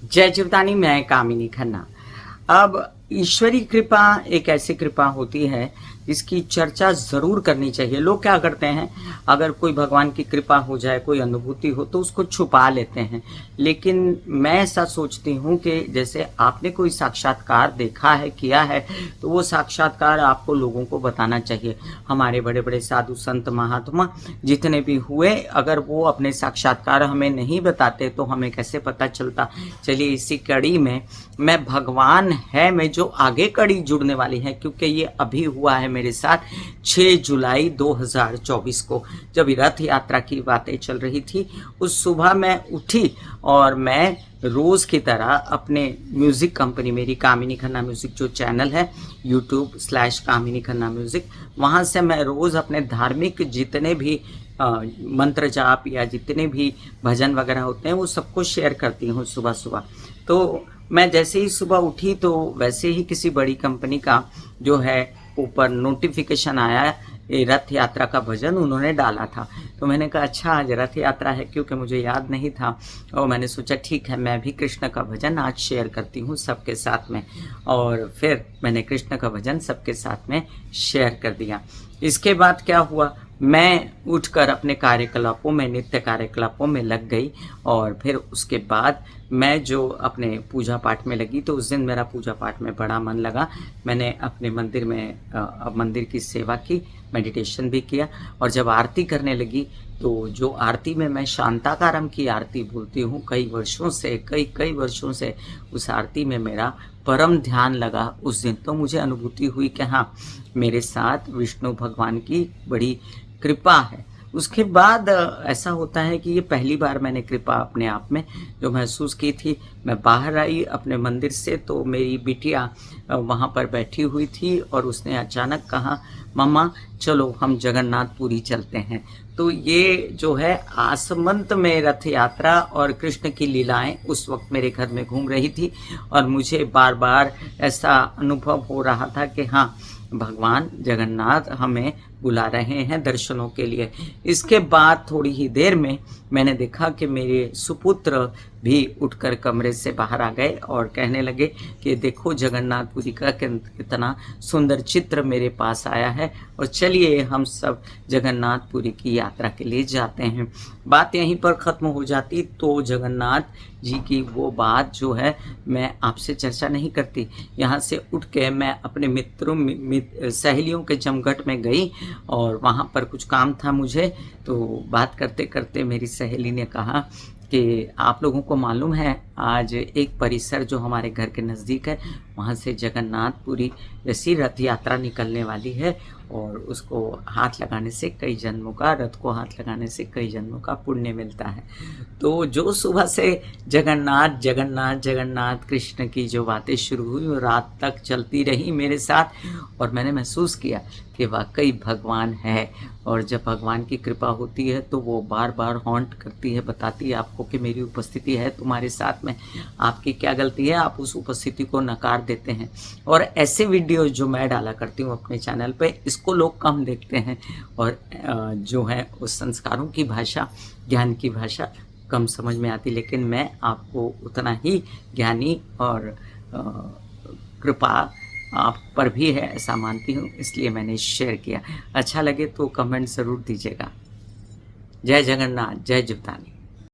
जय जीवदानी। मैं कामिनी खन्ना। अब ईश्वरी कृपा एक ऐसी कृपा होती है जिसकी चर्चा जरूर करनी चाहिए। लोग क्या करते हैं, अगर कोई भगवान की कृपा हो जाए, कोई अनुभूति हो तो उसको छुपा लेते हैं। लेकिन मैं ऐसा सोचती हूँ कि जैसे आपने कोई साक्षात्कार देखा है, किया है, तो वो साक्षात्कार आपको लोगों को बताना चाहिए। हमारे बड़े बड़े साधु संत महात्मा जितने भी हुए, अगर वो अपने साक्षात्कार हमें नहीं बताते तो हमें कैसे पता चलता। चलिए इसी कड़ी में मैं भगवान है में जो आगे कड़ी जुड़ने वाली है, क्योंकि ये अभी हुआ है मेरे साथ 6 जुलाई 2024 को, जब रथ यात्रा की बातें चल रही थी। उस सुबह मैं उठी और मैं रोज की तरह अपने म्यूजिक कंपनी, मेरी कामिनी खन्ना म्यूजिक जो चैनल है YouTube/कामिनी खन्ना म्यूजिक, वहां से मैं रोज अपने धार्मिक जितने भी मंत्र जाप या जितने भी भजन वगैरह होते हैं वो सबको शेयर करती हूँ सुबह सुबह। तो मैं जैसे ही सुबह उठी तो वैसे ही किसी बड़ी कंपनी का जो है ऊपर नोटिफिकेशन आया, ये रथ यात्रा का भजन उन्होंने डाला था। तो मैंने कहा अच्छा आज रथ यात्रा है, क्योंकि मुझे याद नहीं था। और मैंने सोचा ठीक है, मैं भी कृष्ण का भजन आज शेयर करती हूँ सबके साथ में। और फिर मैंने कृष्ण का भजन सबके साथ में शेयर कर दिया। इसके बाद क्या हुआ, मैं उठकर अपने कार्यकलापों में, नित्य कार्यकलापों में लग गई। और फिर उसके बाद मैं जो अपने पूजा पाठ में लगी, तो उस दिन मेरा पूजा पाठ में बड़ा मन लगा। मैंने अपने मंदिर में मंदिर की सेवा की, मेडिटेशन भी किया। और जब आरती करने लगी तो जो आरती में मैं शांताकारम की आरती बोलती हूँ, कई वर्षों से, कई वर्षों से उस आरती में मेरा परम ध्यान लगा। उस दिन तो मुझे अनुभूति हुई कि हाँ, मेरे साथ विष्णु भगवान की बड़ी कृपा है। उसके बाद ऐसा होता है कि ये पहली बार मैंने कृपा अपने आप में जो महसूस की थी। मैं बाहर आई अपने मंदिर से तो मेरी बिटिया वहाँ पर बैठी हुई थी और उसने अचानक कहा, मम्मा चलो हम जगन्नाथपुरी चलते हैं। तो ये जो है आसमंत में रथ यात्रा और कृष्ण की लीलाएं उस वक्त मेरे घर में घूम रही थी। और मुझे बार बार ऐसा अनुभव हो रहा था कि हाँ, भगवान जगन्नाथ हमें बुला रहे हैं दर्शनों के लिए। इसके बाद थोड़ी ही देर में मैंने देखा कि मेरे सुपुत्र भी उठकर कमरे से बाहर आ गए और कहने लगे कि देखो जगन्नाथपुरी का कितना सुंदर चित्र मेरे पास आया है, और चलिए हम सब जगन्नाथपुरी की यात्रा के लिए जाते हैं। बात यहीं पर ख़त्म हो जाती तो जगन्नाथ जी की वो बात जो है मैं आपसे चर्चा नहीं करती। यहाँ से उठ के मैं अपने मित्रों सहेलियों के जमघट में गई और वहाँ पर कुछ काम था मुझे। तो बात करते करते मेरी सहेली ने कहा कि आप लोगों को मालूम है आज एक परिसर जो हमारे घर के नज़दीक है, वहाँ से जगन्नाथपुरी जैसी रथ यात्रा निकलने वाली है, और उसको हाथ लगाने से कई जन्मों का, रथ को हाथ लगाने से कई जन्मों का पुण्य मिलता है। तो जो सुबह से जगन्नाथ जगन्नाथ जगन्नाथ कृष्ण की जो बातें शुरू हुई वो रात तक चलती रही मेरे साथ। और मैंने महसूस किया कि वाकई भगवान है, और जब भगवान की कृपा होती है तो वो बार बार हॉन्ट करती है, बताती है आपको कि मेरी उपस्थिति है तुम्हारे साथ में, आपकी क्या गलती है, आप उस उपस्थिति को नकार देते हैं। और ऐसे वीडियो जो मैं डाला करती हूँ अपने चैनल पे, इसको लोग कम देखते हैं, और जो है उस संस्कारों की भाषा, ज्ञान की भाषा कम समझ में आती। लेकिन मैं आपको उतना ही ज्ञानी और कृपा आप पर भी है ऐसा मानती हूँ, इसलिए मैंने शेयर किया। अच्छा लगे तो कमेंट ज़रूर दीजिएगा। जय जगन्नाथ, जय जीवदानी।